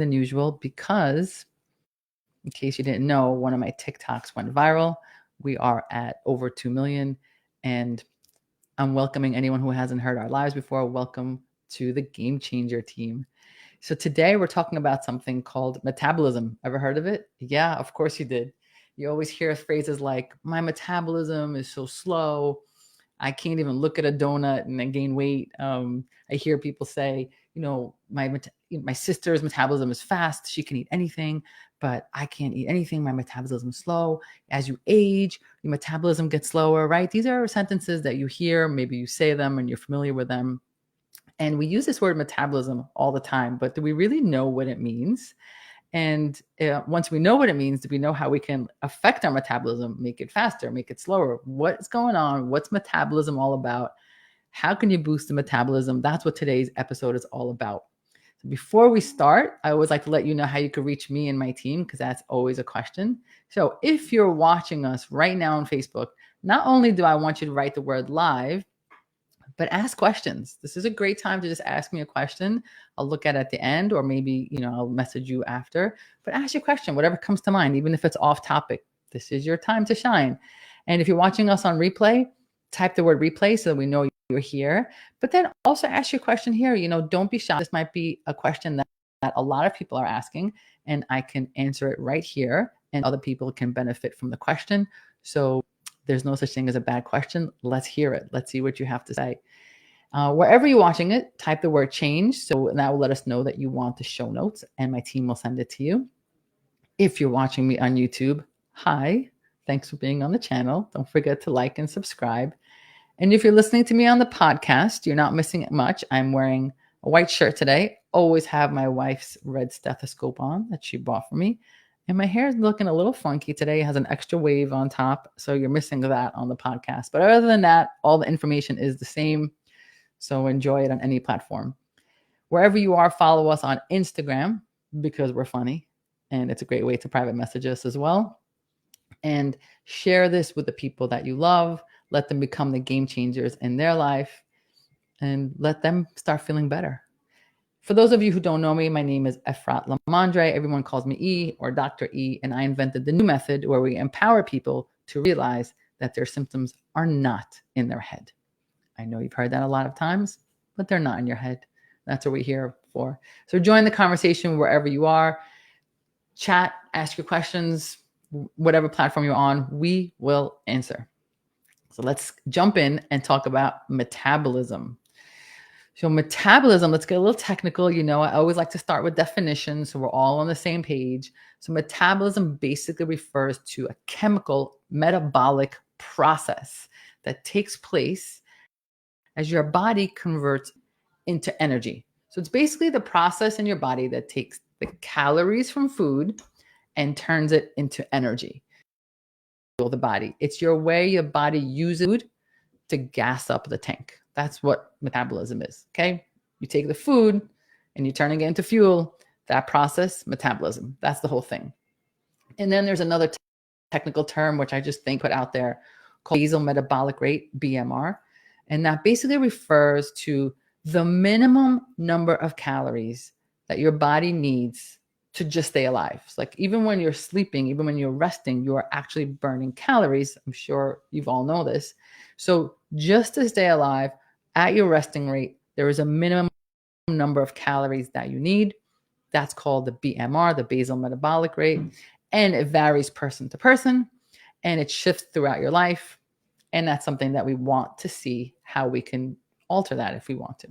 than usual because, in case you didn't know, one of my TikToks went viral. We are at over 2 million, and I'm welcoming anyone who hasn't heard our lives before. Welcome to the Game Changer team. So today we're talking about something called metabolism. Ever heard of it? Yeah, of course you did. You always hear phrases like, my metabolism is so slow. I can't even look at a donut and then gain weight. I hear people say, my sister's metabolism is fast. She can eat anything, but I can't eat anything. My metabolism is slow. As you age, your metabolism gets slower, right? These are sentences that you hear. Maybe you say them and you're familiar with them. And we use this word metabolism all the time, but do we really know what it means? And once we know what it means, do we know how we can affect our metabolism, make it faster, make it slower? What's going on? What's metabolism all about? How can you boost the metabolism? That's what today's episode is all about. So before we start, I always like to let you know how you can reach me and my team, because that's always a question. So if you're watching us right now on Facebook, not only do I want you to write the word live, but ask questions. This is a great time to just ask me a question. I'll look at the end, or maybe, I'll message you after, but ask your question, whatever comes to mind, even if it's off topic. This is your time to shine. And if you're watching us on replay, type the word replay so that we know you're here, but then also ask your question here. Don't be shy. This might be a question that a lot of people are asking, and I can answer it right here, and other people can benefit from the question. So there's no such thing as a bad question. Let's hear it. Let's see what you have to say. Wherever you're watching it, type the word change. So that will let us know that you want the show notes, and my team will send it to you. If you're watching me on YouTube, hi. Thanks for being on the channel. Don't forget to like and subscribe. And if you're listening to me on the podcast, you're not missing much. I'm wearing a white shirt today. Always have my wife's red stethoscope on that she bought for me. And my hair is looking a little funky today. It has an extra wave on top. So you're missing that on the podcast. But other than that, all the information is the same. So enjoy it on any platform. Wherever you are, follow us on Instagram because we're funny. And it's a great way to private message us as well. And share this with the people that you love. Let them become the game changers in their life. And let them start feeling better. For those of you who don't know me, my name is Efrat Lamondre. Everyone calls me E or Dr. E, and I invented the new method where we empower people to realize that their symptoms are not in their head. I know you've heard that a lot of times, but they're not in your head. That's what we're here for. So join the conversation wherever you are. Chat, ask your questions, whatever platform you're on, we will answer. So let's jump in and talk about metabolism. So metabolism, let's get a little technical. I always like to start with definitions so we're all on the same page. So metabolism basically refers to a chemical metabolic process that takes place as your body converts into energy. So it's basically the process in your body that takes the calories from food and turns it into energy. The body. It's your way your body uses food to gas up the tank. That's what metabolism is, okay? You take the food and you're turning it into fuel. That process, metabolism. That's the whole thing. And then there's another technical term, which I just think put out there, called basal metabolic rate, BMR. And that basically refers to the minimum number of calories that your body needs to just stay alive. It's like even when you're sleeping, even when you're resting, you are actually burning calories. I'm sure you've all know this. So just to stay alive at your resting rate, there is a minimum number of calories that you need. That's called the BMR, the basal metabolic rate. And it varies person to person, and it shifts throughout your life. And that's something that we want to see how we can alter that if we want to.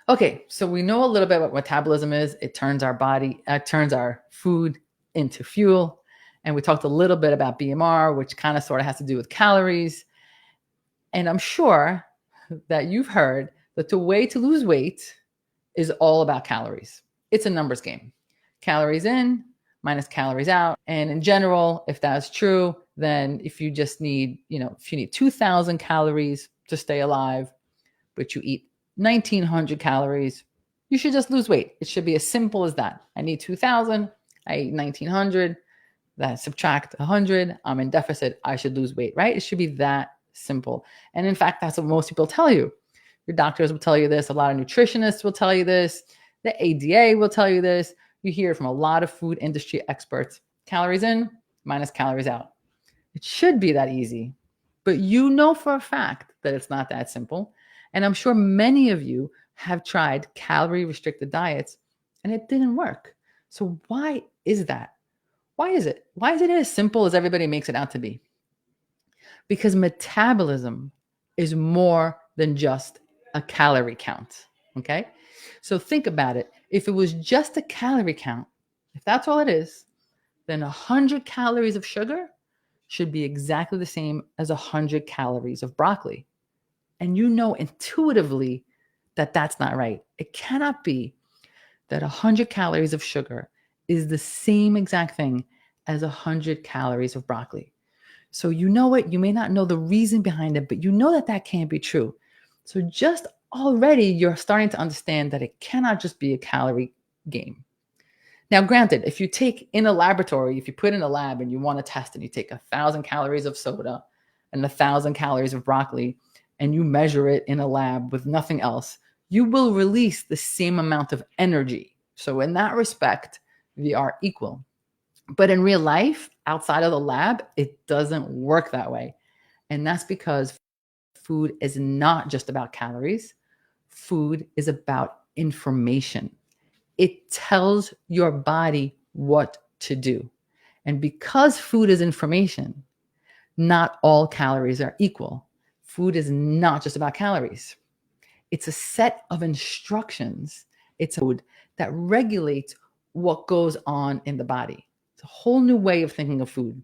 Okay, so we know a little bit what metabolism is. It turns our food into fuel. And we talked a little bit about BMR, which kind of sort of has to do with calories. And I'm sure that you've heard that the way to lose weight is all about calories. It's a numbers game. Calories in minus calories out. And in general, if that's true, then if you just need, if you need 2,000 calories to stay alive, but you eat 1,900 calories, you should just lose weight. It should be as simple as that. I need 2,000, I eat 1,900, that subtract 100, I'm in deficit, I should lose weight, right? It should be that simple. And in fact, that's what most people tell you. Your doctors will tell you this. A lot of nutritionists will tell you this. The ADA will tell you this. You hear it from a lot of food industry experts. Calories in minus calories out. It should be that easy, but you know for a fact that it's not that simple. And I'm sure many of you have tried calorie restricted diets and it didn't work. So why is that? Why is it? Why is it as simple as everybody makes it out to be? Because metabolism is more than just a calorie count. Okay. So think about it. If it was just a calorie count, if that's all it is, then 100 calories of sugar should be exactly the same as 100 calories of broccoli. And you know intuitively that that's not right. It cannot be that 100 calories of sugar is the same exact thing as 100 calories of broccoli. So you know it, you may not know the reason behind it, but you know that that can't be true. So just already you're starting to understand that it cannot just be a calorie game. Now, granted, if you take in a laboratory, if you put in a lab and you want to test and you take 1,000 calories of soda and 1,000 calories of broccoli and you measure it in a lab with nothing else, you will release the same amount of energy. So in that respect, they are equal. But in real life, outside of the lab, it doesn't work that way. And that's because food is not just about calories. Food is about information. It tells your body what to do. And because food is information, not all calories are equal. Food is not just about calories. It's a set of instructions. It's a food that regulates what goes on in the body. It's a whole new way of thinking of food.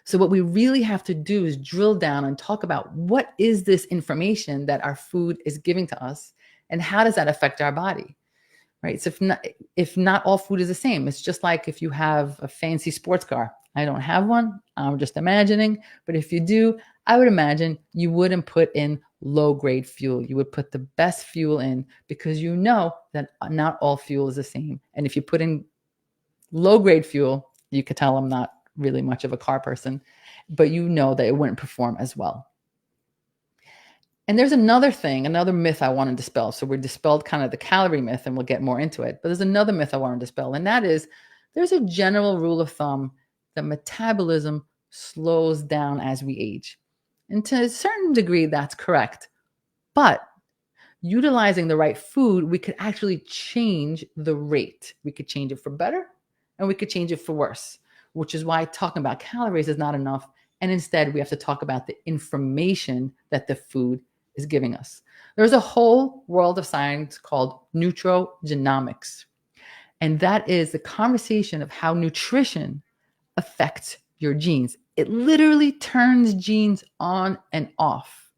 So what we really have to do is drill down and talk about what is this information that our food is giving to us and how does that affect our body? Right? So if not all food is the same, it's just like if you have a fancy sports car. I don't have one. I'm just imagining. But if you do, I would imagine you wouldn't put in low grade fuel. You would put the best fuel in because you know that not all fuel is the same. And if you put in low grade fuel, you could tell I'm not really much of a car person, but you know that it wouldn't perform as well. And there's another thing, another myth I want to dispel. So we dispelled kind of the calorie myth and we'll get more into it. But there's another myth I want to dispel, and that is there's a general rule of thumb that metabolism slows down as we age. And to a certain degree, that's correct. But utilizing the right food, we could actually change the rate. We could change it for better and we could change it for worse, which is why talking about calories is not enough. And instead, we have to talk about the information that the food is giving us. There's a whole world of science called nutrigenomics. And that is the conversation of how nutrition affects your genes. It literally turns genes on and off.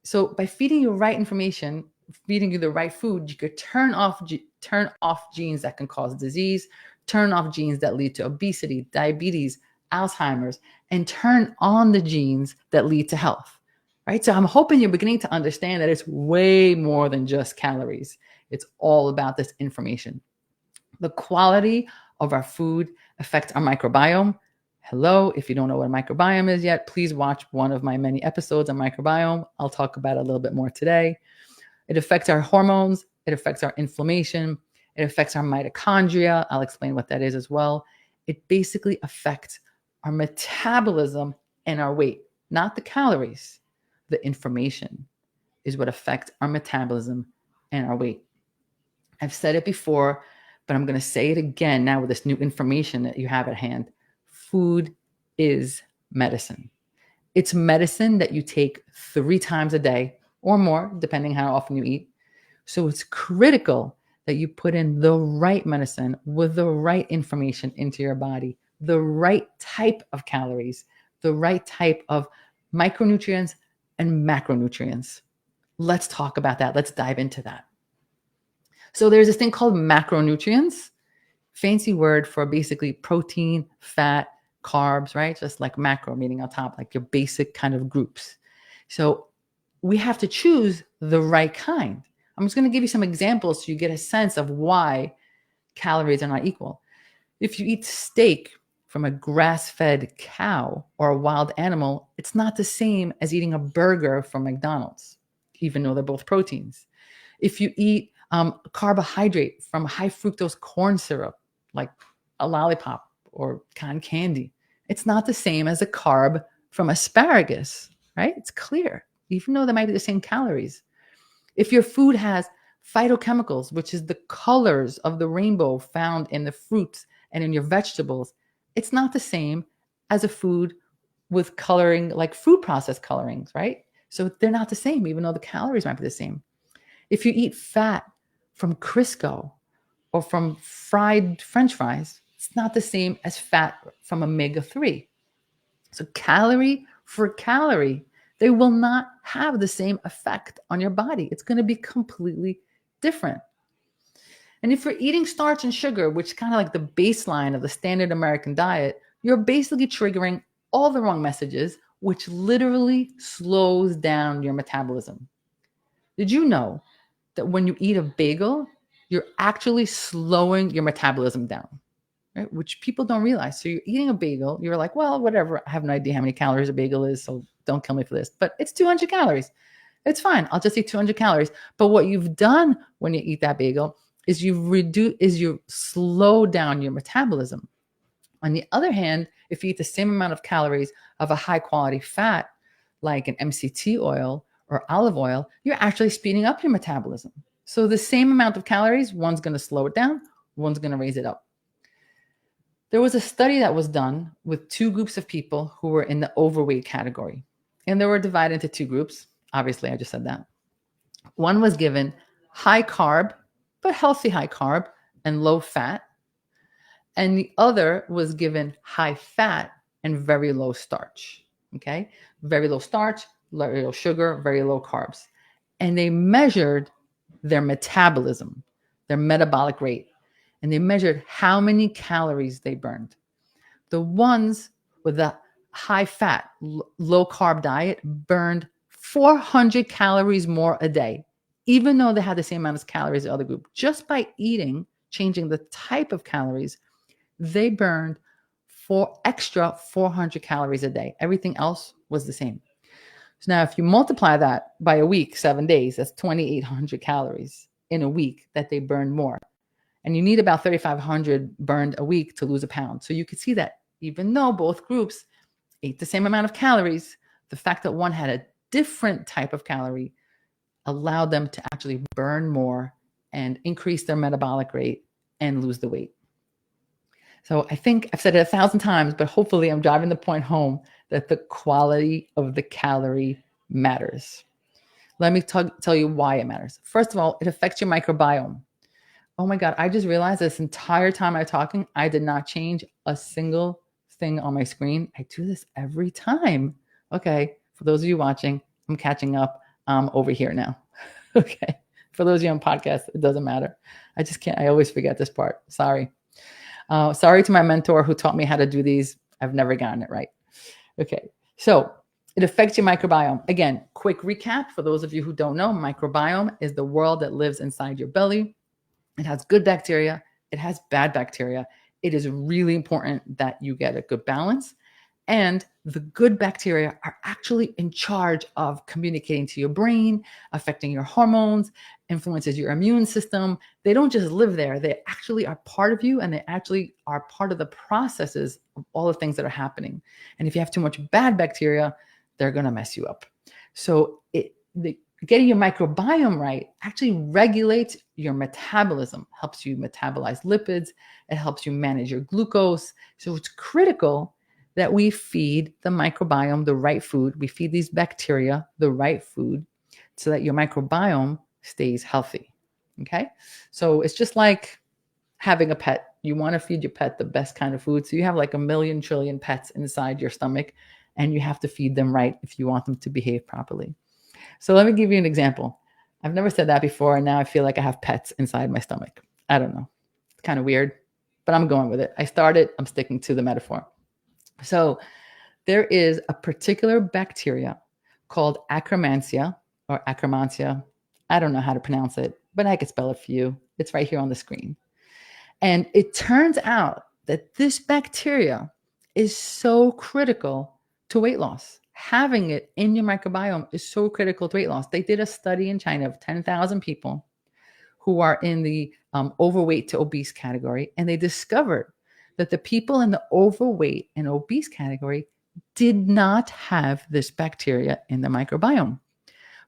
So by feeding you right information, feeding you the right food, you could turn off genes that can cause disease, turn off genes that lead to obesity, diabetes, Alzheimer's, and turn on the genes that lead to health. Right? So I'm hoping you're beginning to understand that it's way more than just calories. It's all about this information. The quality of our food affects our microbiome. Hello, if you don't know what a microbiome is yet, please watch one of my many episodes on microbiome. I'll talk about it a little bit more today. It affects our hormones. It affects our inflammation. It affects our mitochondria. I'll explain what that is as well. It basically affects our metabolism and our weight, not the calories. The information is what affects our metabolism and our weight. I've said it before, but I'm going to say it again now with this new information that you have at hand. Food is medicine. It's medicine that you take 3 times a day or more, depending how often you eat. So it's critical that you put in the right medicine with the right information into your body, the right type of calories, the right type of micronutrients and macronutrients. Let's talk about that. Let's dive into that. So there's this thing called macronutrients, fancy word for basically protein, fat, carbs, right? Just like macro, meaning on top, like your basic kind of groups. So we have to choose the right kind. I'm just going to give you some examples so you get a sense of why calories are not equal. If you eat steak from a grass-fed cow or a wild animal, it's not the same as eating a burger from McDonald's, even though they're both proteins. If you eat Carbohydrate from high fructose corn syrup, like a lollipop or cotton candy. It's not the same as a carb from asparagus, right? It's clear, even though they might be the same calories. If your food has phytochemicals, which is the colors of the rainbow found in the fruits and in your vegetables, it's not the same as a food with coloring, like food processed colorings, right? So they're not the same, even though the calories might be the same. If you eat fat from Crisco or from fried French fries, it's not the same as fat from omega-3. So calorie for calorie, they will not have the same effect on your body. It's going to be completely different. And if you're eating starch and sugar, which is kind of like the baseline of the standard American diet, you're basically triggering all the wrong messages, which literally slows down your metabolism. Did you know that when you eat a bagel, you're actually slowing your metabolism down? Right? Which people don't realize. So you're eating a bagel, you're like, well, whatever. I have no idea how many calories a bagel is, so don't kill me for this. But it's 200 calories. It's fine. I'll just eat 200 calories. But what you've done when you eat that bagel is you slow down your metabolism. On the other hand, if you eat the same amount of calories of a high quality fat, like an MCT oil or olive oil, you're actually speeding up your metabolism. So the same amount of calories, one's going to slow it down, one's going to raise it up. There was a study that was done with two groups of people who were in the overweight category. And they were divided into two groups. Obviously, I just said that. One was given high carb, but healthy high carb and low fat. And the other was given high fat and very low starch. Okay. Very low starch, very low sugar, very low carbs. And they measured their metabolism, their metabolic rate. And they measured how many calories they burned. The ones with the high fat, low carb diet burned 400 calories more a day, even though they had the same amount of calories as the other group. Just by eating, changing the type of calories, they burned extra 400 calories a day. Everything else was the same. So now if you multiply that by a week, 7 days, that's 2,800 calories in a week that they burned more. And you need about 3,500 burned a week to lose a pound. So you could see that even though both groups ate the same amount of calories, the fact that one had a different type of calorie allowed them to actually burn more and increase their metabolic rate and lose the weight. So I think I've said it 1,000 times, but hopefully I'm driving the point home that the quality of the calorie matters. Let me tell you why it matters. First of all, it affects your microbiome. Oh my God, I just realized this entire time I'm talking, I did not change a single thing on my screen. I do this every time. Okay, for those of you watching, I'm catching up. I'm over here now. Okay, for those of you on podcast, it doesn't matter. I just can't, I always forget this part. Sorry. Sorry to my mentor who taught me how to do these. I've never gotten it right. Okay, so it affects your microbiome. Again, quick recap for those of you who don't know, microbiome is the world that lives inside your belly. It has good bacteria. It has bad bacteria. It is really important that you get a good balance. And the good bacteria are actually in charge of communicating to your brain, affecting your hormones, influences your immune system. They don't just live there. They actually are part of you, and they actually are part of the processes of all the things that are happening. And if you have too much bad bacteria, they're going to mess you up. So getting your microbiome right actually regulates your metabolism, helps you metabolize lipids. It helps you manage your glucose. So it's critical that we feed the microbiome the right food. We feed these bacteria the right food so that your microbiome stays healthy. Okay. So it's just like having a pet. You want to feed your pet the best kind of food. So you have like a million trillion pets inside your stomach, and you have to feed them right if you want them to behave properly. So let me give you an example. I've never said that before, and now I feel like I have pets inside my stomach. I don't know. It's kind of weird, but I'm going with it. I started, I'm sticking to the metaphor. So there is a particular bacteria called Akkermansia or Akkermansia. I don't know how to pronounce it, but I could spell it for you. It's right here on the screen. And it turns out that this bacteria is so critical to weight loss. Having it in your microbiome is so critical to weight loss. They did a study in China of 10,000 people who are in the overweight to obese category, and they discovered that the people in the overweight and obese category did not have this bacteria in the microbiome.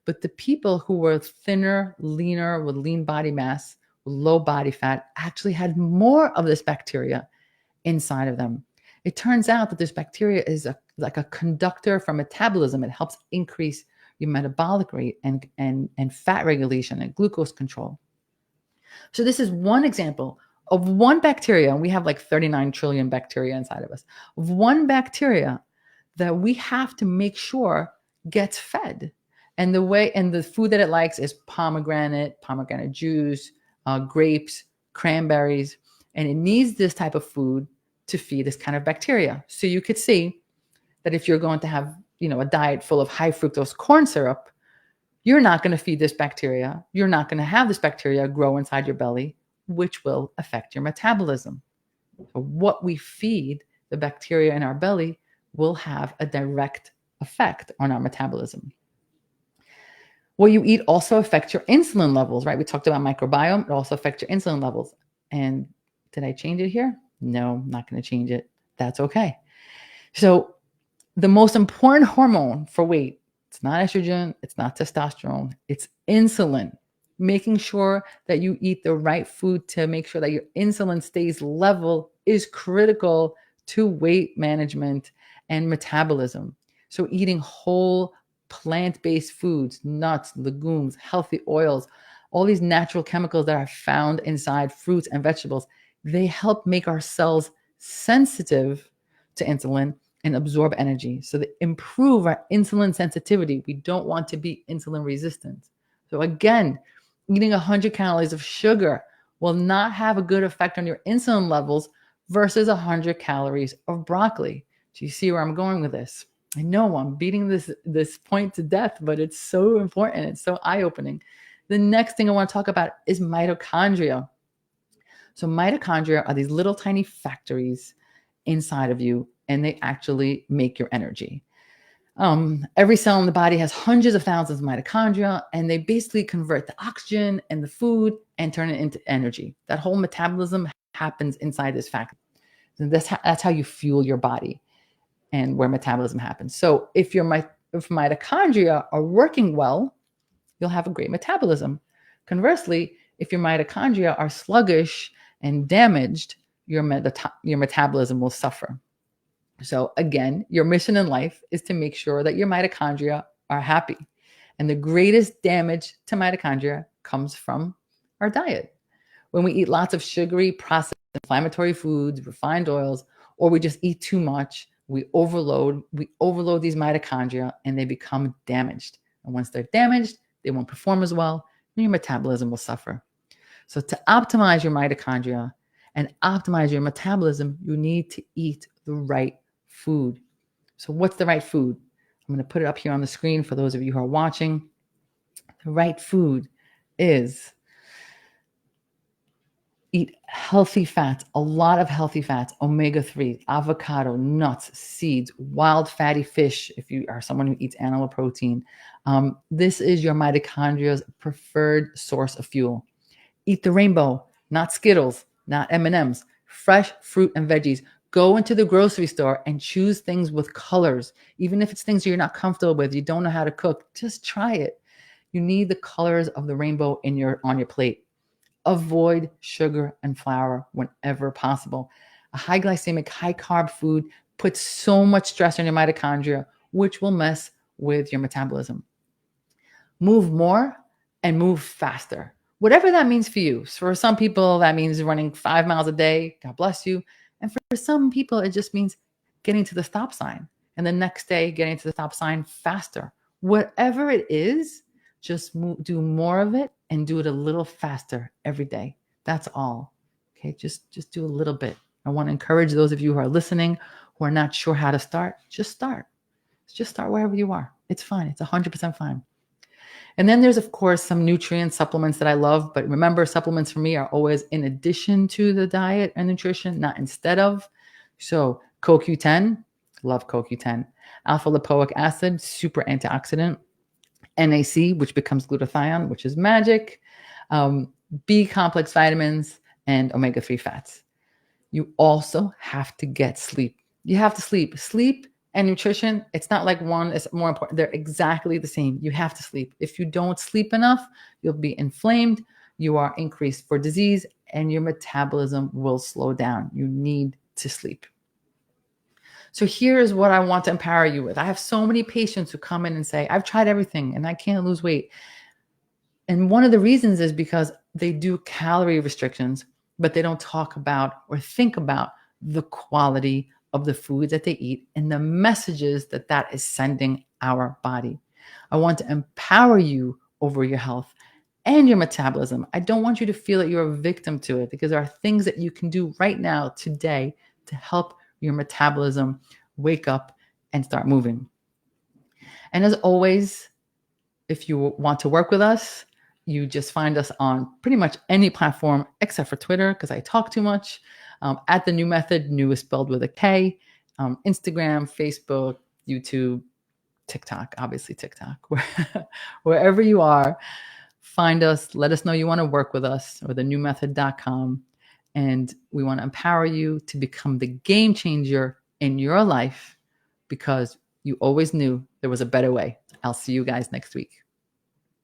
But the people who were thinner, leaner, with lean body mass, with low body fat, actually had more of this bacteria inside of them. It turns out that this bacteria is like a conductor for metabolism. It helps increase your metabolic rate and fat regulation and glucose control. So this is one example of one bacteria, and we have like 39 trillion bacteria inside of us, of one bacteria that we have to make sure gets fed. And the food that it likes is pomegranate juice, grapes, cranberries, and it needs this type of food to feed this kind of bacteria. So you could see that if you're going to have, a diet full of high fructose corn syrup, you're not going to feed this bacteria. You're not going to have this bacteria grow inside your belly, which will affect your metabolism. So what we feed the bacteria in our belly will have a direct effect on our metabolism. What you eat also affects your insulin levels, right? We talked about microbiome. It also affects your insulin levels. And did I change it here? No, I'm not going to change it. That's okay. So the most important hormone for weight, it's not estrogen, it's not testosterone, it's insulin. Making sure that you eat the right food to make sure that your insulin stays level is critical to weight management and metabolism. So eating whole plant-based foods, nuts, legumes, healthy oils, all these natural chemicals that are found inside fruits and vegetables, they help make our cells sensitive to insulin and absorb energy. So they improve our insulin sensitivity. We don't want to be insulin resistant. So again, eating 100 calories of sugar will not have a good effect on your insulin levels versus 100 calories of broccoli. Do you see where I'm going with this? I know I'm beating this point to death, but it's so important. It's so eye-opening. The next thing I want to talk about is mitochondria. So mitochondria are these little tiny factories inside of you, and they actually make your energy. Every cell in the body has hundreds of thousands of mitochondria, and they basically convert the oxygen and the food and turn it into energy. That whole metabolism happens inside this factory. And that's how you fuel your body and where metabolism happens. So if mitochondria are working well, you'll have a great metabolism. Conversely, if your mitochondria are sluggish and damaged, your metabolism will suffer. So again, your mission in life is to make sure that your mitochondria are happy. And the greatest damage to mitochondria comes from our diet. When we eat lots of sugary, processed, inflammatory foods, refined oils, or we just eat too much, we overload these mitochondria and they become damaged. And once they're damaged, they won't perform as well, and your metabolism will suffer. So to optimize your mitochondria and optimize your metabolism, you need to eat the right food. So what's the right food? I'm going to put it up here on the screen for those of you who are watching. The right food is eat healthy fats, a lot of healthy fats, omega-3, avocado, nuts, seeds, wild fatty fish, if you are someone who eats animal protein. This is your mitochondria's preferred source of fuel. Eat the rainbow, not Skittles, not M&Ms, fresh fruit and veggies. Go into the grocery store and choose things with colors. Even if it's things you're not comfortable with, you don't know how to cook, just try it. You need the colors of the rainbow on your plate. Avoid sugar and flour whenever possible. A high glycemic, high carb food puts so much stress on your mitochondria, which will mess with your metabolism. Move more and move faster. Whatever that means for you. For some people, that means running 5 miles a day. God bless you. And for some people, it just means getting to the stop sign. And the next day, getting to the stop sign faster. Whatever it is, just do more of it and do it a little faster every day. That's all. Okay, just do a little bit. I want to encourage those of you who are listening, who are not sure how to start, just start. Just start wherever you are. It's fine. It's 100% fine. And then there's, of course, some nutrient supplements that I love. But remember, supplements for me are always in addition to the diet and nutrition, not instead of. So CoQ10, love CoQ10. Alpha lipoic acid, super antioxidant. NAC, which becomes glutathione, which is magic. B complex vitamins, and omega-3 fats. You also have to get sleep. You have to sleep. Sleep and nutrition, it's not like one is more important. They're exactly the same. You have to sleep. If you don't sleep enough, you'll be inflamed, you are increased for disease, and your metabolism will slow down. You need to sleep. So here's what I want to empower you with. I have so many patients who come in and say, I've tried everything and I can't lose weight. And one of the reasons is because they do calorie restrictions, but they don't talk about or think about the quality of the food that they eat and the messages that that is sending our body. I want to empower you over your health and your metabolism. I don't want you to feel that you're a victim to it, because there are things that you can do right now, today, to help your metabolism wake up and start moving. And as always, if you want to work with us, you just find us on pretty much any platform except for Twitter, because I talk too much. At The New Method, new is spelled with a K. Instagram, Facebook, YouTube, TikTok, obviously TikTok. Wherever you are, find us. Let us know you want to work with us, or thenewmethod.com. And we want to empower you to become the game changer in your life, because you always knew there was a better way. I'll see you guys next week.